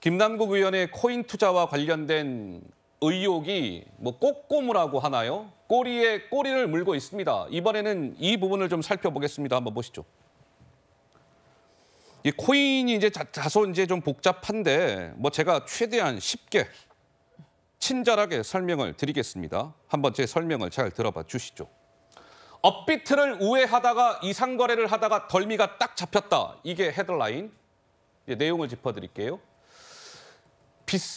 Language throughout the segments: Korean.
김남국 의원의 코인 투자와 관련된 의혹이 뭐 꼬꼬무라고 하나요? 꼬리에 꼬리를 물고 있습니다. 이번에는 이 부분을 좀 살펴보겠습니다. 한번 보시죠. 이 코인이 이제 다소 이제 좀 복잡한데 뭐 제가 최대한 쉽게 친절하게 설명을 드리겠습니다. 한번 제 설명을 잘 들어봐 주시죠. 업비트를 우회하다가 이상거래를 하다가 덜미가 딱 잡혔다. 이게 헤드라인. 이제 내용을 짚어드릴게요.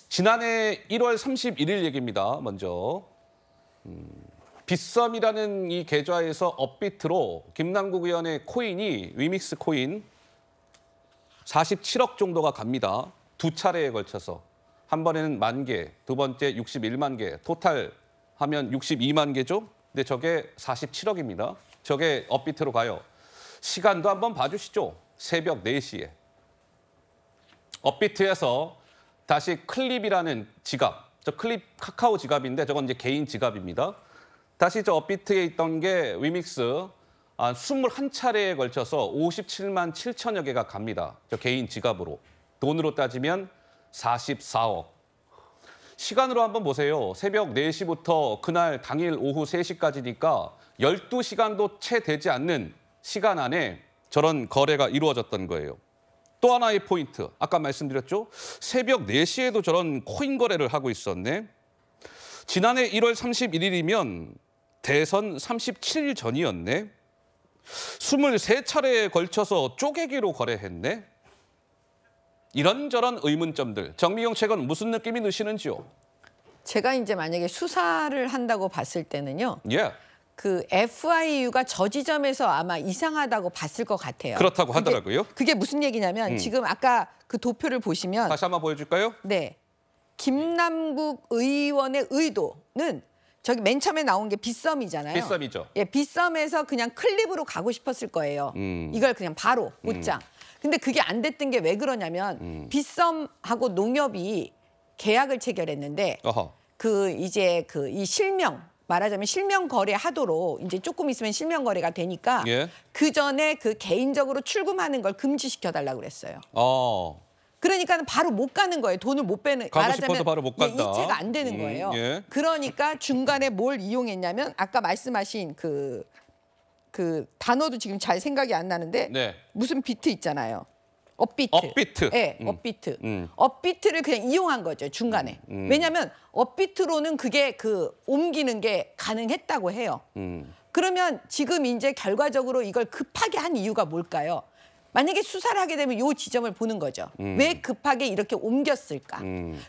지난해 1월 31일 얘기입니다. 먼저 빗썸이라는 이 계좌에서 업비트로 김남국 의원의 코인이 위믹스 코인 47억 정도가 갑니다. 두 차례에 걸쳐서. 한 번에는 10,000개, 두 번째 61만 개, 토탈 하면 62만 개죠. 근데 저게 47억입니다. 저게 업비트로 가요. 시간도 한번 봐주시죠. 새벽 4시에. 업비트에서 다시 클립이라는 지갑, 저 클립 카카오 지갑인데 저건 이제 개인 지갑입니다. 다시 저 업비트에 있던 게 위믹스 21차례에 걸쳐서 57만 7천여 개가 갑니다. 저 개인 지갑으로. 돈으로 따지면 44억. 시간으로 한번 보세요. 새벽 4시부터 그날 당일 오후 3시까지니까 12시간도 채 되지 않는 시간 안에 저런 거래가 이루어졌던 거예요. 또 하나의 포인트, 아까 말씀드렸죠? 새벽 4시에도 저런 코인 거래를 하고 있었네. 지난해 1월 31일이면 대선 37일 전이었네. 23차례에 걸쳐서 쪼개기로 거래했네. 이런저런 의문점들. 정미경 책은 무슨 느낌이 드시는지요? 제가 이제 만약에 수사를 한다고 봤을 때는요. 예. 그 FIU가 저 지점에서 아마 이상하다고 봤을 것 같아요. 그렇다고 하더라고요. 그게 무슨 얘기냐면 지금 아까 그 도표를 보시면 다시 한번 보여줄까요? 네. 김남국 의원의 의도는 저기 맨 처음에 나온 게 빗썸이잖아요. 빗썸이죠. 예, 빗썸에서 그냥 클립으로 가고 싶었을 거예요. 이걸 그냥 바로 곧장. 근데 그게 안 됐던 게 왜 그러냐면 빗썸하고 농협이 계약을 체결했는데 어허. 그 이제 그 이 실명 말하자면 실명 거래하도록 이제 조금 있으면 실명 거래가 되니까 예. 그 전에 그 개인적으로 출금하는 걸 금지시켜 달라고 그랬어요. 그러니까 바로 못 가는 거예요. 돈을 못 빼는. 가고 싶어도 바로 못 간다. 예, 이체가 안 되는 거예요. 예. 그러니까 중간에 뭘 이용했냐면 아까 말씀하신 그 단어도 지금 잘 생각이 안 나는데 네. 무슨 비트 있잖아요. 업비트. 업비트. 네, 업비트. 업비트를 그냥 이용한 거죠, 중간에. 왜냐하면 업비트로는 그게 그 옮기는 게 가능했다고 해요. 그러면 지금 이제 결과적으로 이걸 급하게 한 이유가 뭘까요? 만약에 수사를 하게 되면 이 지점을 보는 거죠. 왜 급하게 이렇게 옮겼을까?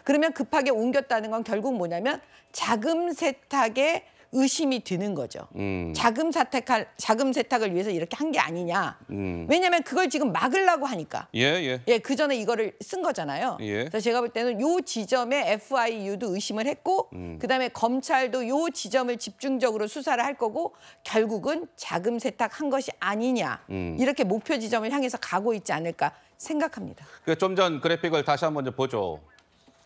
그러면 급하게 옮겼다는 건 결국 뭐냐면 자금 세탁에 의심이 드는 거죠. 자금 세탁을 위해서 이렇게 한 게 아니냐. 왜냐하면 그걸 지금 막으려고 하니까. 예. 그 전에 이거를 쓴 거잖아요. 예. 그래서 제가 볼 때는 요 지점에 FIU도 의심을 했고 그다음에 검찰도 요 지점을 집중적으로 수사를 할 거고 결국은 자금 세탁한 것이 아니냐. 이렇게 목표 지점을 향해서 가고 있지 않을까 생각합니다. 좀 전 그래픽을 다시 한번 좀 보죠.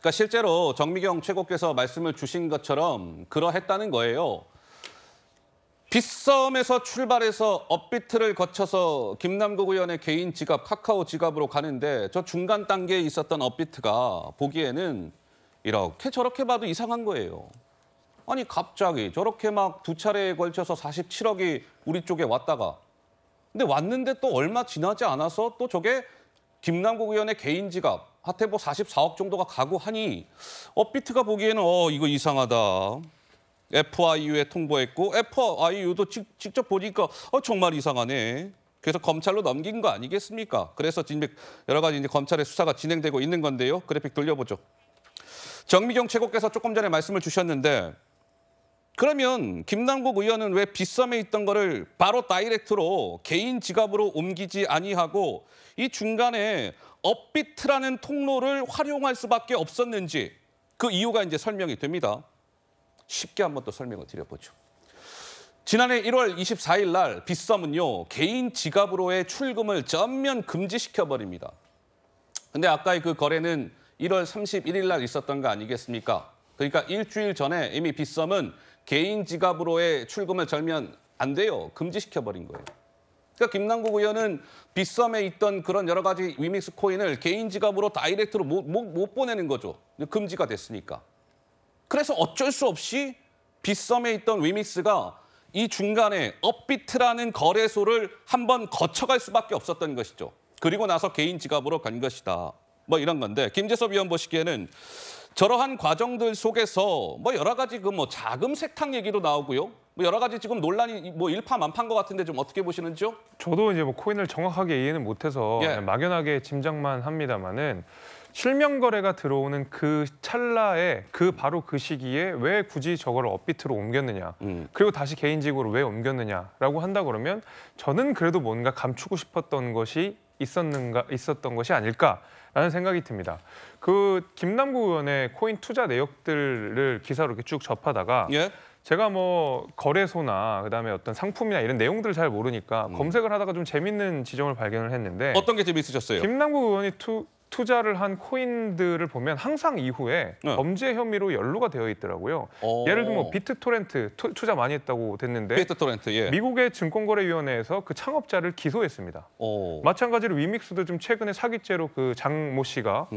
그러니까 실제로 정미경 최고께서 말씀을 주신 것처럼 그러했다는 거예요. 빗썸에서 출발해서 업비트를 거쳐서 김남국 의원의 개인 지갑, 카카오 지갑으로 가는데 저 중간 단계에 있었던 업비트가 보기에는 이렇게 저렇게 봐도 이상한 거예요. 아니 갑자기 저렇게 막 두 차례에 걸쳐서 47억이 우리 쪽에 왔다가 근데 왔는데 또 얼마 지나지 않아서 또 저게 김남국 의원의 개인 지갑 하태 뭐 44억 정도가 가고 하니 업비트가 보기에는 이거 이상하다. FIU에 통보했고 FIU도 직접 보니까 정말 이상하네. 그래서 검찰로 넘긴 거 아니겠습니까? 그래서 여러 가지 이제 검찰의 수사가 진행되고 있는 건데요. 그래픽 돌려보죠. 정미경 최고께서 조금 전에 말씀을 주셨는데 그러면 김남국 의원은 왜 빗썸에 있던 거를 바로 다이렉트로 개인 지갑으로 옮기지 아니하고 이 중간에 업비트라는 통로를 활용할 수밖에 없었는지 그 이유가 이제 설명이 됩니다. 쉽게 한번 또 설명을 드려보죠. 지난해 1월 24일 날 빗썸은요 개인 지갑으로의 출금을 전면 금지시켜버립니다. 근데 아까의 그 거래는 1월 31일 날 있었던 거 아니겠습니까? 그러니까 일주일 전에 이미 빗썸은 개인 지갑으로의 출금을 전면 안 돼요. 금지시켜버린 거예요. 그러니까 김남국 의원은 빗썸에 있던 그런 여러 가지 위믹스 코인을 개인 지갑으로 다이렉트로 못 보내는 거죠. 금지가 됐으니까. 그래서 어쩔 수 없이 빗썸에 있던 위믹스가 이 중간에 업비트라는 거래소를 한번 거쳐갈 수밖에 없었던 것이죠. 그리고 나서 개인 지갑으로 간 것이다. 뭐 이런 건데 김재섭 위원 보시기에는 저러한 과정들 속에서 뭐 여러 가지 그 뭐 자금 세탁 얘기도 나오고요. 뭐 여러 가지 지금 논란이 뭐 일파만파인 것 같은데 좀 어떻게 보시는지요? 저도 이제 뭐 코인을 정확하게 이해는 못해서 예. 그냥 막연하게 짐작만 합니다만은 실명 거래가 들어오는 그 찰나에 바로 그 시기에 왜 굳이 저거를 업비트로 옮겼느냐 그리고 다시 개인직으로 왜 옮겼느냐라고 한다 그러면 저는 그래도 뭔가 감추고 싶었던 것이 있었던 것이 아닐까라는 생각이 듭니다. 그 김남국 의원의 코인 투자 내역들을 기사로 이렇게 쭉 접하다가 예. 제가 뭐 거래소나 그다음에 어떤 상품이나 이런 내용들을 잘 모르니까 검색을 하다가 좀 재밌는 지점을 발견을 했는데 어떤 게 재미있으셨어요? 김남국 의원이 투자를 한 코인들을 보면 항상 이후에 네. 범죄 혐의로 연루가 되어 있더라고요. 예를 들면 뭐 비트토렌트 투자 많이 했다고 됐는데 비트토렌트, 예. 미국의 증권거래위원회에서 그 창업자를 기소했습니다. 오. 마찬가지로 위믹스도 좀 최근에 사기죄로 그 장모 씨가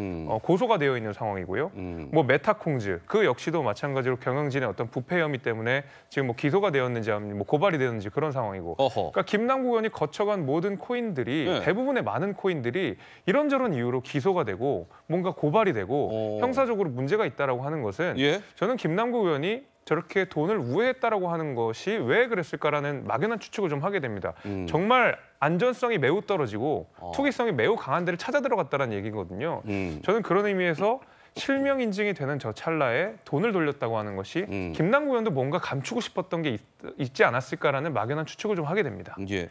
고소가 되어 있는 상황이고요. 뭐 메타콩즈 그 역시도 마찬가지로 경영진의 어떤 부패 혐의 때문에 지금 뭐 기소가 되었는지 뭐 고발이 되었는지 그런 상황이고. 어허. 그러니까 김남국 의원이 거쳐간 모든 코인들이 네. 대부분의 많은 코인들이 이런저런 이유로 기소가 되고 뭔가 고발이 되고 형사적으로 문제가 있다라고 하는 것은 예. 저는 김남국 의원이 저렇게 돈을 우회했다라고 하는 것이 왜 그랬을까라는 막연한 추측을 좀 하게 됩니다. 정말 안전성이 매우 떨어지고 투기성이 매우 강한 데를 찾아 들어갔다는 얘기거든요. 저는 그런 의미에서 실명 인증이 되는 저 찰나에 돈을 돌렸다고 하는 것이 김남국 의원도 뭔가 감추고 싶었던 게 있지 않았을까라는 막연한 추측을 좀 하게 됩니다. 예.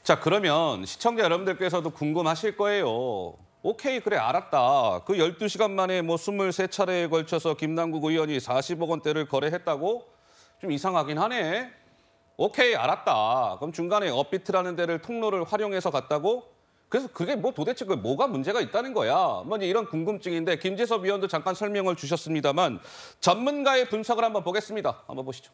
자, 그러면 시청자 여러분들께서도 궁금하실 거예요. 오케이, 그래, 알았다. 그 12시간 만에 뭐 23차례에 걸쳐서 김남국 의원이 40억 원대를 거래했다고? 좀 이상하긴 하네. 오케이, 알았다. 그럼 중간에 업비트라는 데를 통로를 활용해서 갔다고? 그래서 그게 뭐 도대체 그 뭐가 문제가 있다는 거야? 뭐 이제 이런 궁금증인데 김재섭 위원도 잠깐 설명을 주셨습니다만 전문가의 분석을 한번 보겠습니다. 한번 보시죠.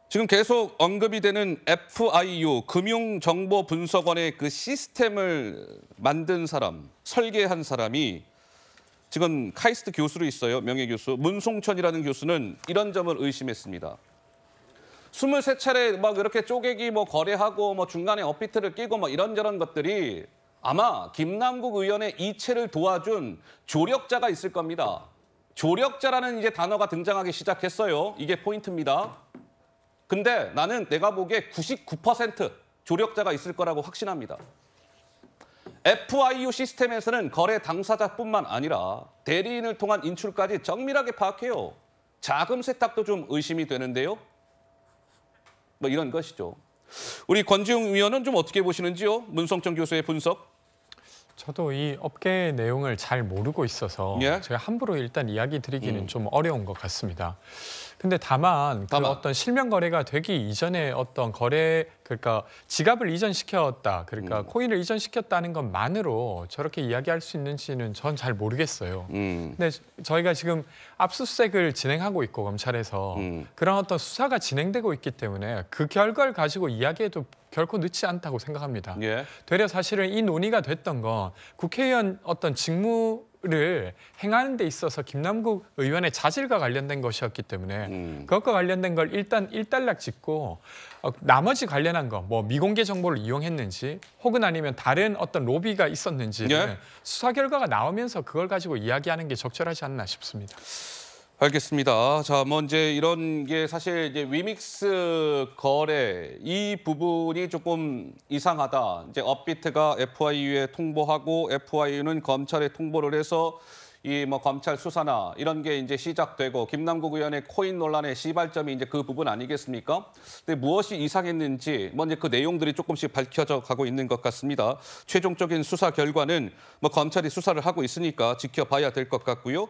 지금 계속 언급이 되는 FIU, 금융정보분석원의 그 시스템을 만든 사람, 설계한 사람이 지금 카이스트 교수로 있어요, 명예교수. 문송천이라는 교수는 이런 점을 의심했습니다. 23차례 막 이렇게 쪼개기 뭐 거래하고 뭐 중간에 업비트를 끼고 뭐 이런저런 것들이 아마 김남국 의원의 이체를 도와준 조력자가 있을 겁니다. 조력자라는 이제 단어가 등장하기 시작했어요. 이게 포인트입니다. 근데 나는 내가 보기에 99% 조력자가 있을 거라고 확신합니다. FIU 시스템에서는 거래 당사자뿐만 아니라 대리인을 통한 인출까지 정밀하게 파악해요. 자금 세탁도 좀 의심이 되는데요. 뭐 이런 것이죠. 우리 권지웅 위원은 좀 어떻게 보시는지요? 문성천 교수의 분석. 저도 이 업계 내용을 잘 모르고 있어서 예? 제가 함부로 일단 이야기 드리기는 좀 어려운 것 같습니다. 근데 다만 그 어떤 실명 거래가 되기 이전에 어떤 거래 그러니까 지갑을 이전시켰다 그러니까 코인을 이전시켰다는 것만으로 저렇게 이야기할 수 있는지는 전 잘 모르겠어요. 근데 저희가 지금 압수수색을 진행하고 있고 검찰에서 그런 어떤 수사가 진행되고 있기 때문에 그 결과를 가지고 이야기해도 결코 늦지 않다고 생각합니다. 예. 되려 사실은 이 논의가 됐던 건 국회의원 어떤 직무를 행하는 데 있어서 김남국 의원의 자질과 관련된 것이었기 때문에 그것과 관련된 걸 일단 일단락 짓고 나머지 관련한 거, 뭐 미공개 정보를 이용했는지 혹은 아니면 다른 어떤 로비가 있었는지는 예. 수사 결과가 나오면서 그걸 가지고 이야기하는 게 적절하지 않나 싶습니다. 알겠습니다. 자, 뭐 이제 이런 게 사실 이제 위믹스 거래 이 부분이 조금 이상하다. 이제 업비트가 FIU에 통보하고 FIU는 검찰에 통보를 해서 이 뭐 검찰 수사나 이런 게 이제 시작되고 김남국 의원의 코인 논란의 시발점이 이제 그 부분 아니겠습니까? 근데 무엇이 이상했는지 뭐 이제 그 내용들이 조금씩 밝혀져 가고 있는 것 같습니다. 최종적인 수사 결과는 뭐 검찰이 수사를 하고 있으니까 지켜봐야 될 것 같고요.